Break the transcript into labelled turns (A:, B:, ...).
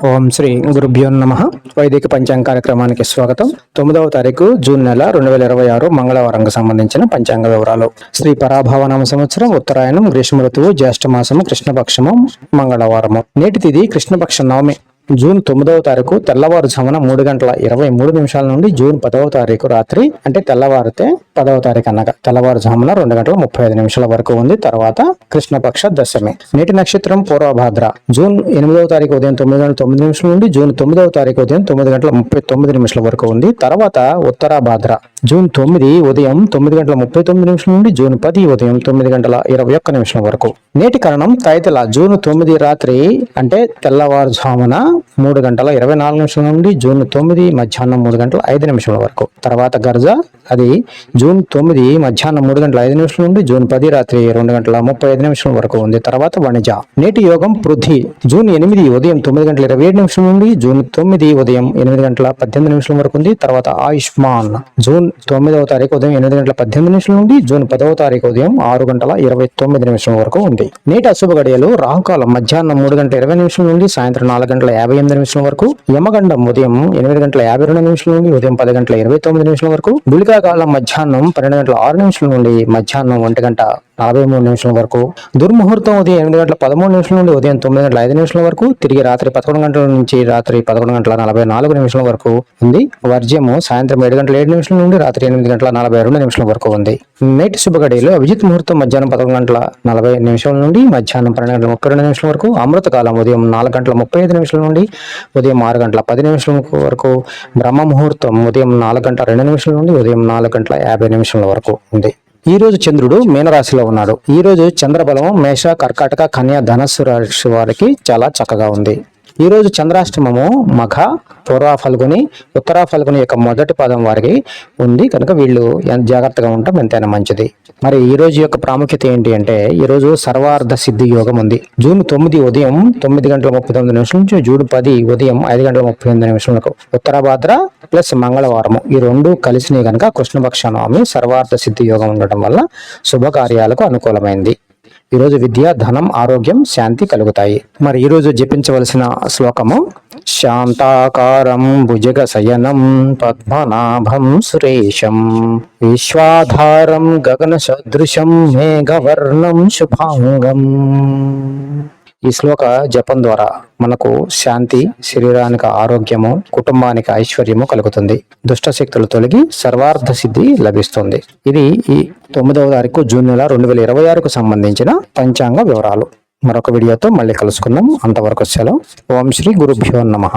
A: ఓం శ్రీ గురుభ్యో నమః. వైదిక పంచాంగ కార్యక్రమానికి స్వాగతం. 9వ తారీఖు జూన్ నెల 2026 మంగళవారంకు సంబంధించిన పంచాంగ వివరాలు. శ్రీ పరాభవనామ సంవత్సరం, ఉత్తరాయణం, గ్రీష్మ ఋతువు, జ్యేష్ఠ మాసము, కృష్ణపక్షము, మంగళవారము. నేటి తిథి కృష్ణపక్ష నవమి. జూన్ 9వ తారీఖు తెల్లవారుజామున 3:23 నుండి జూన్ 10వ తారీఖు రాత్రి అంటే తెల్లవారితే 10వ తారీఖు అనగా తెల్లవారుజామున 2:35 వరకు ఉంది. తర్వాత కృష్ణపక్ష దశమి. నేటి నక్షత్రం పూర్వభాద్ర. జూన్ 8వ తారీఖు ఉదయం 9:09 నుండి జూన్ 9వ తారీఖు ఉదయం 9:39 వరకు ఉంది. తర్వాత ఉత్తరాభాద్ర. జూన్ 9 ఉదయం 9:39 నుండి జూన్ 10 ఉదయం 9:21 వరకు. నేటి కరణం తైతల. జూన్ 9 రాత్రి అంటే తెల్లవారుజామున 3:24 నుండి జూన్ 9 మధ్యాహ్నం 3:05 వరకు. తర్వాత గర్జ. అది జూన్ 9 మధ్యాహ్నం 3:05 నుండి జూన్ 10 రాత్రి 2:35 వరకు ఉంది. తర్వాత వణిజ. నేటి యోగం పృథ్వీ. జూన్ 8 ఉదయం 9:27 నుండి జూన్ 9 ఉదయం 8:18 వరకు ఉంది. తర్వాత ఆయుష్మాన్. జూన్ 9వ తారీఖు ఉదయం 8:18 నుండి జూన్ 10వ తారీఖు ఉదయం 6:29 వరకు ఉంది. నేటి అశుభ గడియలు రాహుకాలం మధ్యాహ్నం 3:20 నుండి సాయంత్రం 4:59 వరకు. యమగండం ఉదయం 8:52 నుండి ఉదయం 10:29 వరకు. గుళికా కాలం మధ్యాహ్నం 12:06 నుండి మధ్యాహ్నం 1:43 వరకు. దుర్ముహూర్తం ఉదయం 8:13 నుండి ఉదయం 9:05 వరకు. తిరిగి రాత్రి 11 గంటల నుంచి రాత్రి 11:44 వరకు ఉంది. వర్జ్యము సాయంత్రం 7:07 నుండి రాత్రి 8:42 వరకు ఉంది. నేటి శుభ గడియలు అభిజిత్ ముహూర్తం మధ్యాహ్నం 11:40 నుండి మధ్యాహ్నం 12:32 వరకు. అమృత కాలం ఉదయం 4:35 నుండి ఉదయం 6:10 వరకు. బ్రహ్మ ముహూర్తం ఉదయం 4:02 నుండి ఉదయం 4:50 వరకు ఉంది. ఈ రోజు చంద్రుడు మీనరాశిలో ఉన్నాడు. ఈ రోజు చంద్రబలం మేష, కర్కాటక, కన్య, ధనస్సు రాశి వారికి చాలా చక్కగా ఉంది. ఈ రోజు చంద్రాష్టమము మఖ, పూర్వ ఫల్గుని, ఉత్తర ఫల్గుని యొక్క మొదటి పదం వారికి ఉంది కనుక వీళ్ళు జాగ్రత్తగా ఉండటం ఎంతైనా మంచిది. మరి ఈ రోజు యొక్క ప్రాముఖ్యత ఏంటి అంటే ఈ రోజు సర్వార్థ సిద్ధి యోగం ఉంది. జూన్ 9 ఉదయం 9:39 నుంచి జూన్ 10 ఉదయం 5:38 వరకు. ఉత్తరాభాద్ర ప్లస్ మంగళవారము ఈ రెండు కలిసినాయి కనుక కృష్ణపక్ష నవమి సర్వార్థ సిద్ధి యోగం ఉండటం వల్ల శుభకార్యాలకు అనుకూలమైంది. ఈరోజు విద్య, ధనం, ఆరోగ్యం, శాంతి కలుగుతాయి. మరి ఈరోజు జపించవలసిన శ్లోకము శాంతాకారం భుజగ శయనం పద్మనాభం సురేశం విశ్వాధారం గగన సదృశం మేఘవర్ణం శుభాంగం. ఈ శ్లోక జపం ద్వారా మనకు శాంతి, శరీరానికి ఆరోగ్యము, కుటుంబానికి ఐశ్వర్యము కలుగుతుంది. దుష్ట శక్తులు తొలగి సర్వార్థ సిద్ధి లభిస్తుంది. ఇది ఈ 9వ తారీఖు జూన్ నెల 2026కు సంబంధించిన పంచాంగ వివరాలు. మరొక వీడియోతో మళ్ళీ కలుసుకుందాం. అంతవరకు సెలవు. ఓం శ్రీ గురుభ్యో నమః.